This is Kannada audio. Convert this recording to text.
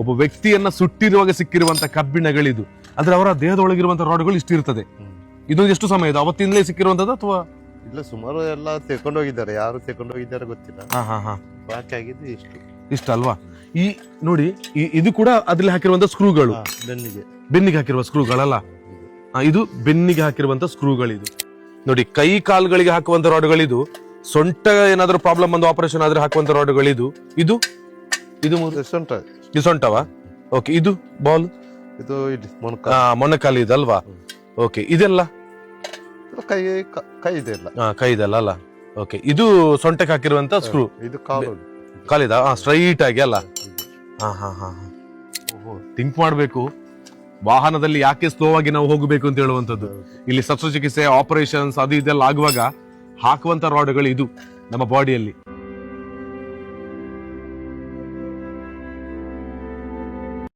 ಒಬ್ಬ ವ್ಯಕ್ತಿಯನ್ನ ಸುಟ್ಟಿರುವಾಗ ಸಿಕ್ಕಿರುವಂತ ಕಬ್ಬಿಣಗಳಿದು. ಅಂದ್ರೆ ಅವರ ದೇಹದೊಳಗಿರುವಂತ ರಾಡ್ಗಳು ಇಷ್ಟಿರ್ತದೆ. ಇದು ಎಷ್ಟು ಸಮಯದ ಅವತ್ತಿಂದಲೇ ಸಿಕ್ಕಿರುವಂತದ್ದು ಅಥವಾ? ಇಲ್ಲ, ಸುಮಾರು ಎಲ್ಲ ತೆಕೊಂಡೋಗಿದ್ದಾರೆ. ಯಾರು ತೆಕೊಂಡೋಗಿದ್ದಾರೆ ಗೊತ್ತಿಲ್ಲ. ಬಾಕಿ ಆಗಿದ್ದು ಇಷ್ಟ ಅಲ್ವಾ? ಈ ನೋಡಿ, ಇದು ಕೂಡ ಅದ್ರಲ್ಲಿ ಹಾಕಿರುವಂತ ಸ್ಕ್ರೂಗಳು, ಬೆನ್ನಿಗೆ ಹಾಕಿರುವ ಸ್ಕ್ರೂಗಳಲ್ಲ. ಇದು ಬೆನ್ನಿಗೆ ಹಾಕಿರುವಂತ ಸ್ಕ್ರೂಗಳಿದು ನೋಡಿ. ಕೈ ಕಾಲ್ಗಳಿಗೆ ಹಾಕುವಂತ ರಾಡ್ಗಳಿದು. ಸೊಂಟ ಏನಾದ್ರೂ ಪ್ರಾಬ್ಲಮ್ ಬಂದು ಆಪರೇಷನ್ ಆದ್ರೆ ಹಾಕುವಂತ ರಾಡ್ಗಳಿದು. ಇದು ಸೊಂಟವಾ? ಓಕೆ. ಇದು ಬಾಲ್, ಇದು ಮೊಣಕಾಲು ಇದಲ್ವಾ? ಓಕೆ. ಇದೆಲ್ಲ ಕೈದಲ್ಲ ಅಲ್ಲ? ಓಕೆ. ಇದು ಸೊಂಟಕ್ಕೆ ಹಾಕಿರುವಂತ ಸ್ಕ್ರೂ. ಇದು ಕಾಲಿದ ಸ್ಟ್ರೈಟ್ ಆಗಿ ಅಲ್ಲ? ಥಿಂಕ್ ಮಾಡ್ಬೇಕು, ವಾಹನದಲ್ಲಿ ಯಾಕೆ ಸ್ಲೋ ಆಗಿ ನಾವು ಹೋಗಬೇಕು ಅಂತ ಹೇಳುವಂಥದ್ದು. ಇಲ್ಲಿ ಶಸ್ತ್ರಚಿಕಿತ್ಸೆ, ಆಪರೇಷನ್ಸ್ ಅದು ಇದೆಲ್ಲ ಆಗುವಾಗ ಹಾಕುವಂತ ರಾಡ್ಗಳು ಇದು ನಮ್ಮ ಬಾಡಿಯಲ್ಲಿ.